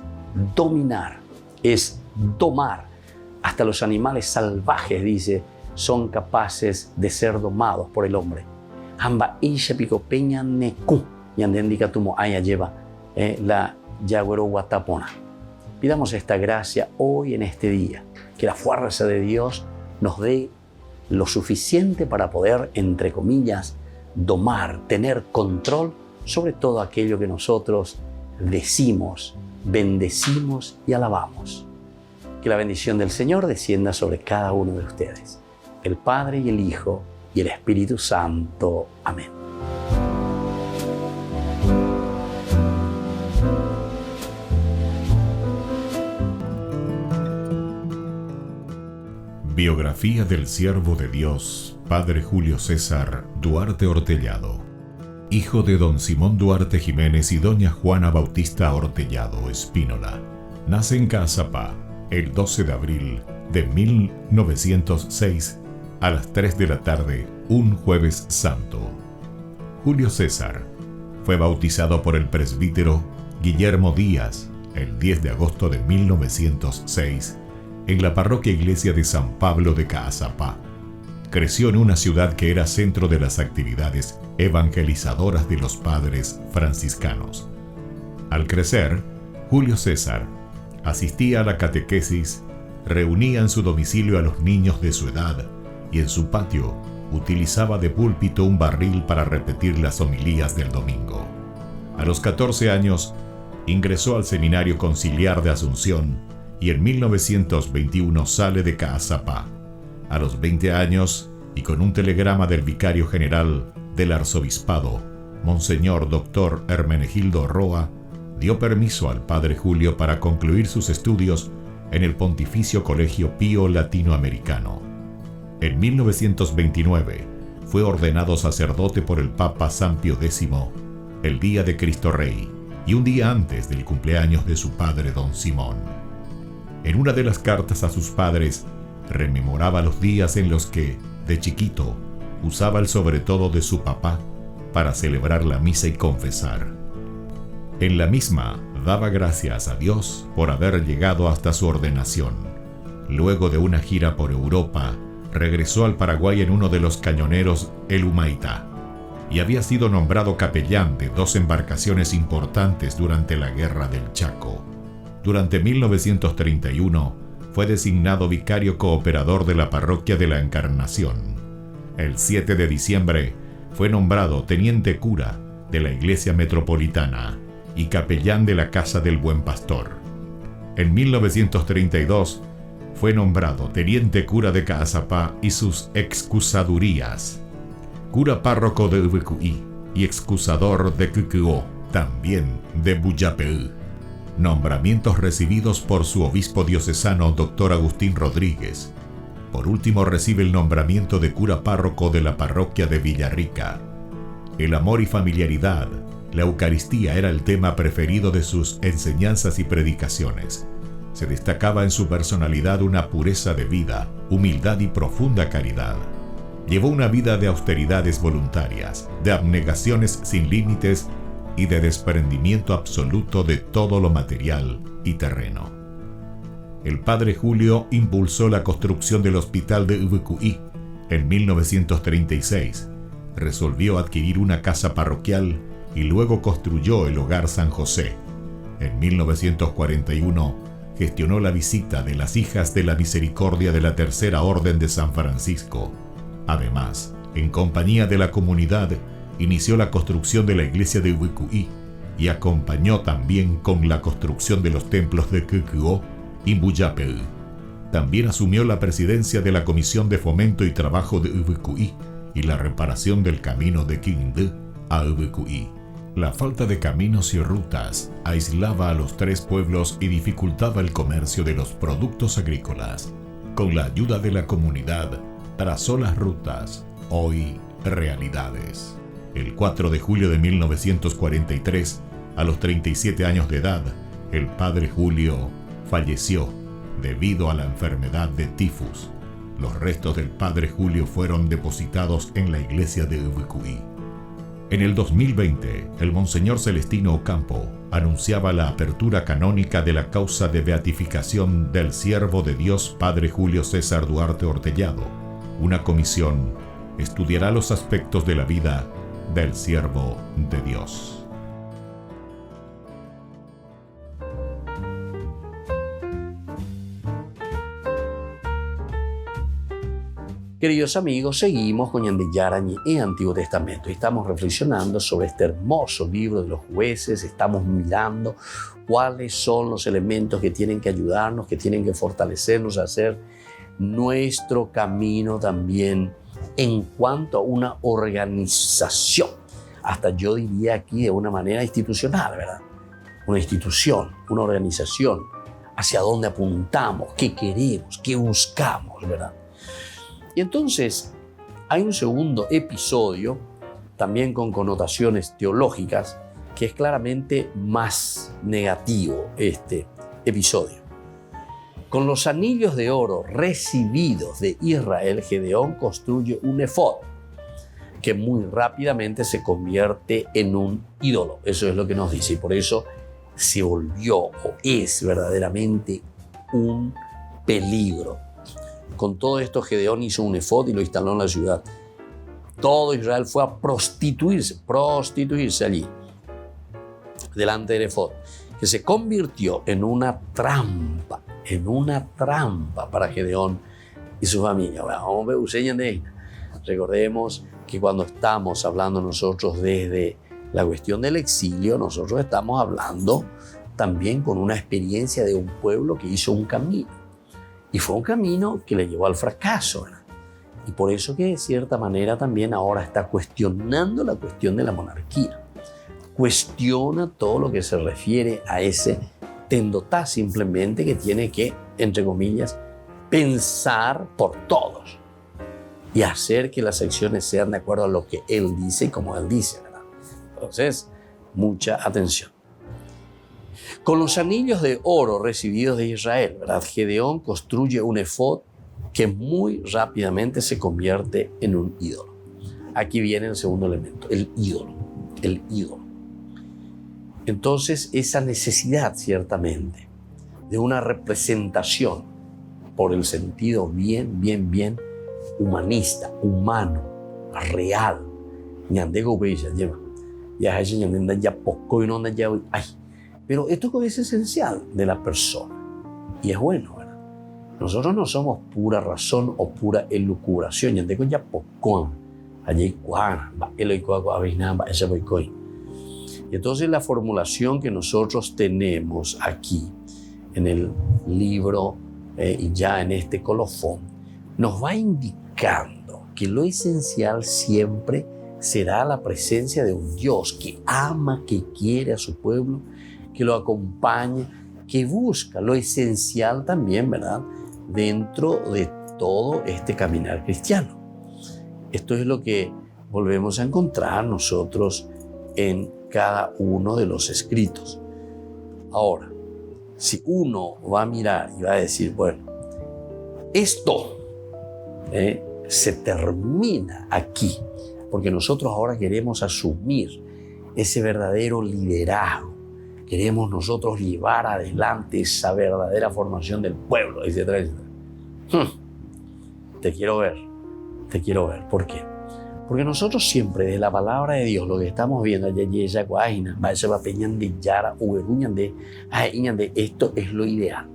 dominar, es domar. Hasta los animales salvajes, dice, son capaces de ser domados por el hombre. Hamba isha pico peña neku, yandendika tumo aya lleva la yagüero guatapona. Pidamos esta gracia hoy en este día, que la fuerza de Dios nos dé lo suficiente para poder, entre comillas, domar, tener control sobre todo aquello que nosotros decimos, bendecimos y alabamos. Que la bendición del Señor descienda sobre cada uno de ustedes, el Padre y el Hijo y el Espíritu Santo. Amén. Biografía del siervo de Dios, Padre Julio César Duarte Ortellado, hijo de don Simón Duarte Jiménez y doña Juana Bautista Ortellado Espínola. Nace en Caazapá el 12 de abril de 1906 a las 3 de la tarde, un jueves santo. Julio César fue bautizado por el presbítero Guillermo Díaz el 10 de agosto de 1906 en la parroquia Iglesia de San Pablo de Caazapá. Creció en una ciudad que era centro de las actividades evangelizadoras de los padres franciscanos. Al crecer, Julio César asistía a la catequesis, reunía en su domicilio a los niños de su edad y en su patio utilizaba de púlpito un barril para repetir las homilías del domingo. A los 14 años, ingresó al Seminario Conciliar de Asunción y en 1921 sale de Caazapá. A los 20 años, y con un telegrama del vicario general del arzobispado, Monseñor Dr. Hermenegildo Roa, dio permiso al padre Julio para concluir sus estudios en el Pontificio Colegio Pío Latinoamericano. En 1929 fue ordenado sacerdote por el Papa San Pío X, el día de Cristo Rey, y un día antes del cumpleaños de su padre don Simón. En una de las cartas a sus padres, rememoraba los días en los que, de chiquito, usaba el sobretodo de su papá para celebrar la misa y confesar. En la misma, daba gracias a Dios por haber llegado hasta su ordenación. Luego de una gira por Europa, regresó al Paraguay en uno de los cañoneros El Humaitá y había sido nombrado capellán de 2 embarcaciones importantes durante la Guerra del Chaco. Durante 1931 fue designado vicario cooperador de la parroquia de la Encarnación. El 7 de diciembre fue nombrado teniente cura de la Iglesia Metropolitana y capellán de la Casa del Buen Pastor. En 1932 fue nombrado teniente cura de Caazapá y sus excusadurías, cura párroco de Ubucuí y excusador de Cucuó, también de Buyapeú. Nombramientos recibidos por su obispo diocesano Dr. Agustín Rodríguez. Por último recibe el nombramiento de cura párroco de la parroquia de Villarrica. El amor y familiaridad, la Eucaristía era el tema preferido de sus enseñanzas y predicaciones. Se destacaba en su personalidad una pureza de vida, humildad y profunda caridad. Llevó una vida de austeridades voluntarias, de abnegaciones sin límites y de desprendimiento absoluto de todo lo material y terreno. El padre Julio impulsó la construcción del hospital de Ubucuí en 1936, resolvió adquirir una casa parroquial y luego construyó el Hogar San José. En 1941 gestionó la visita de las Hijas de la Misericordia de la Tercera Orden de San Francisco. Además, en compañía de la comunidad, inició la construcción de la iglesia de Ubucuí y acompañó también con la construcción de los templos de Cucuó y Buyapeú. También asumió la presidencia de la Comisión de Fomento y Trabajo de Ubucuí y la reparación del camino de Quindú a Ubucuí. La falta de caminos y rutas aislaba a los 3 pueblos y dificultaba el comercio de los productos agrícolas. Con la ayuda de la comunidad, trazó las rutas, hoy realidades. El 4 de julio de 1943, a los 37 años de edad, el padre Julio falleció debido a la enfermedad de tifus. Los restos del padre Julio fueron depositados en la iglesia de Ubucuí. En el 2020, el Monseñor Celestino Ocampo anunciaba la apertura canónica de la causa de beatificación del siervo de Dios Padre Julio César Duarte Ortellado. Una comisión estudiará los aspectos de la vida del siervo de Dios. Queridos amigos, seguimos con Ñande Yarañe en Antiguo Testamento. Estamos reflexionando sobre este hermoso libro de los jueces. Estamos mirando cuáles son los elementos que tienen que ayudarnos, que tienen que fortalecernos a hacer nuestro camino también en cuanto a una organización. Hasta yo diría aquí de una manera institucional, ¿verdad? Una institución, una organización. Hacia dónde apuntamos, qué queremos, qué buscamos, ¿verdad? Y entonces hay un segundo episodio, también con connotaciones teológicas, que es claramente más negativo este episodio. Con los anillos de oro recibidos de Israel, Gedeón construye un efod que muy rápidamente se convierte en un ídolo. Eso es lo que nos dice, y por eso se volvió o es verdaderamente un peligro. Con todo esto, Gedeón hizo un efod y lo instaló en la ciudad. Todo Israel fue a prostituirse allí, delante del efod, que se convirtió en una trampa para Gedeón y su familia. Recordemos que cuando estamos hablando nosotros desde la cuestión del exilio, nosotros estamos hablando también con una experiencia de un pueblo que hizo un camino. Y fue un camino que le llevó al fracaso, ¿verdad? Y por eso que de cierta manera también ahora está cuestionando la cuestión de la monarquía. Cuestiona todo lo que se refiere a ese tendotá simplemente que tiene que, entre comillas, pensar por todos y hacer que las acciones sean de acuerdo a lo que él dice y como él dice, ¿verdad? Entonces, mucha atención. Con los anillos de oro recibidos de Israel, ¿verdad? Gedeón construye un efod que muy rápidamente se convierte en un ídolo. Aquí viene el segundo elemento, el ídolo. Entonces, esa necesidad, ciertamente, de una representación por el sentido bien humanista, humano, real. Pero esto es esencial de la persona y es bueno, ¿verdad? Nosotros no somos pura razón o pura elucubración. Y entonces la formulación que nosotros tenemos aquí en el libro y ya en este colofón nos va indicando que lo esencial siempre será la presencia de un Dios que ama, que quiere a su pueblo, que lo acompaña, que busca lo esencial también, ¿verdad?, dentro de todo este caminar cristiano. Esto es lo que volvemos a encontrar nosotros en cada uno de los escritos. Ahora, si uno va a mirar y va a decir, bueno, esto se termina aquí, porque nosotros ahora queremos asumir ese verdadero liderazgo, queremos nosotros llevar adelante esa verdadera formación del pueblo, etcétera, etcétera. Te quiero ver. ¿Por qué? Porque nosotros siempre, desde la palabra de Dios, lo que estamos viendo, esto es lo ideal.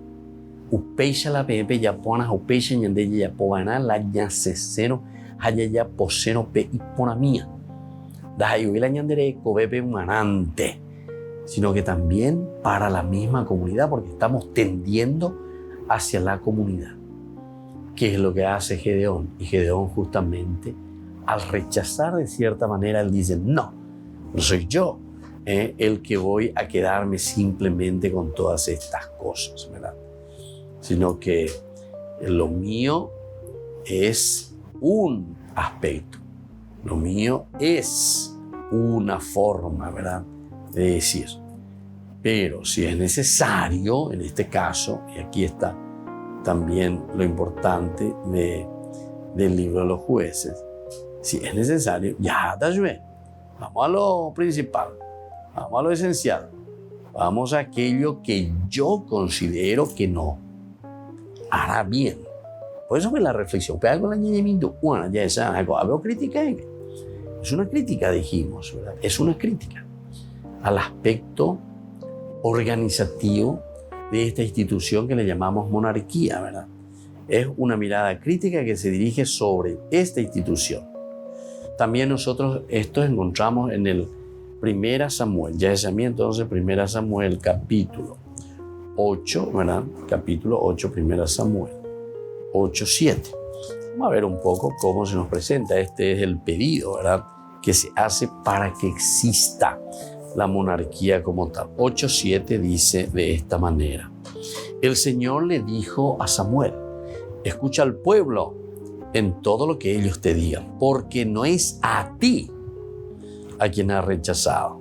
Upeixa la pepe ya ponas, upeixa ñande ya pobana la ñaceseno, hayaya poseno pe y pona mía. Da la ñandere cobepe manante. Sino que también para la misma comunidad, porque estamos tendiendo hacia la comunidad. ¿Qué es lo que hace Gedeón? Y Gedeón justamente, al rechazar de cierta manera, él dice, no soy yo el que voy a quedarme simplemente con todas estas cosas, ¿verdad? Sino que lo mío es un aspecto, lo mío es una forma, ¿verdad?, de decir. Pero si es necesario, en este caso, y aquí está también lo importante del libro de los jueces, si es necesario, ya te ayudé. Vamos a lo principal, vamos a lo esencial, vamos a aquello que yo considero que no hará bien. Por eso fue la reflexión. Pero algo ya es algo crítica. Es una crítica, dijimos, ¿verdad? Es una crítica al aspecto organizativo de esta institución que le llamamos monarquía, ¿verdad? Es una mirada crítica que se dirige sobre esta institución. También nosotros esto encontramos en el 1 Samuel, ya es a mí entonces 1 Samuel capítulo 8, ¿verdad? Capítulo 8, 1 Samuel 8, 7. Vamos a ver un poco cómo se nos presenta. Este es el pedido, ¿verdad?, que se hace para que exista la monarquía como tal. 8:7 dice de esta manera: el Señor le dijo a Samuel, escucha al pueblo en todo lo que ellos te digan, porque no es a ti a quien has rechazado.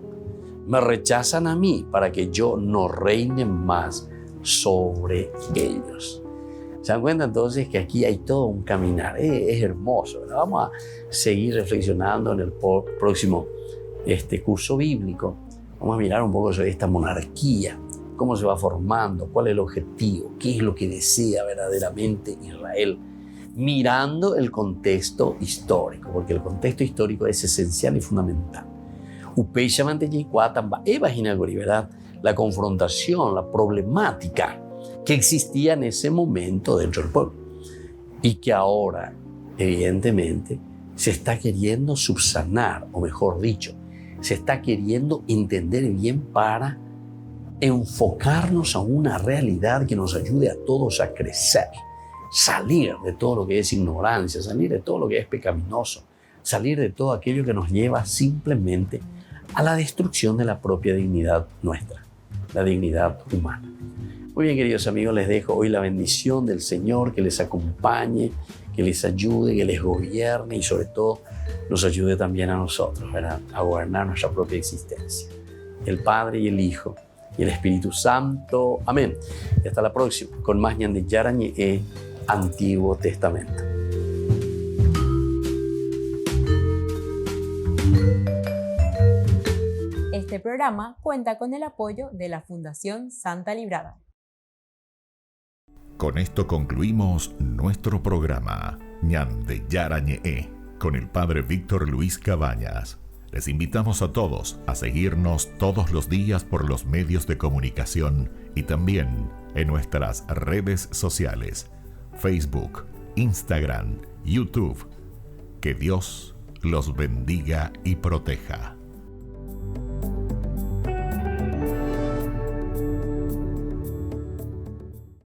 Me rechazan a mí para que yo no reine más sobre ellos. ¿Se dan cuenta entonces que aquí hay todo un caminar? Es hermoso, ¿verdad? Vamos a seguir reflexionando en el próximo curso bíblico. Vamos a mirar un poco sobre esta monarquía, cómo se va formando, cuál es el objetivo, qué es lo que desea verdaderamente Israel, mirando el contexto histórico, porque el contexto histórico es esencial y fundamental. ¿Verdad? La confrontación, la problemática que existía en ese momento dentro del pueblo y que ahora, evidentemente, se está queriendo subsanar, o mejor dicho, se está queriendo entender bien para enfocarnos a una realidad que nos ayude a todos a crecer, salir de todo lo que es ignorancia, salir de todo lo que es pecaminoso, salir de todo aquello que nos lleva simplemente a la destrucción de la propia dignidad nuestra, la dignidad humana. Muy bien, queridos amigos, les dejo hoy la bendición del Señor, que les acompañe, que les ayude, que les gobierne y sobre todo nos ayude también a nosotros, ¿verdad?, a gobernar nuestra propia existencia. El Padre y el Hijo y el Espíritu Santo. Amén. Y hasta la próxima con más Ñan de Yarañe, Antiguo Testamento. Este programa cuenta con el apoyo de la Fundación Santa Librada. Con esto concluimos nuestro programa Ñan de Yarañe con el Padre Víctor Luis Cabañas. Les invitamos a todos a seguirnos todos los días por los medios de comunicación y también en nuestras redes sociales, Facebook, Instagram, YouTube. Que Dios los bendiga y proteja.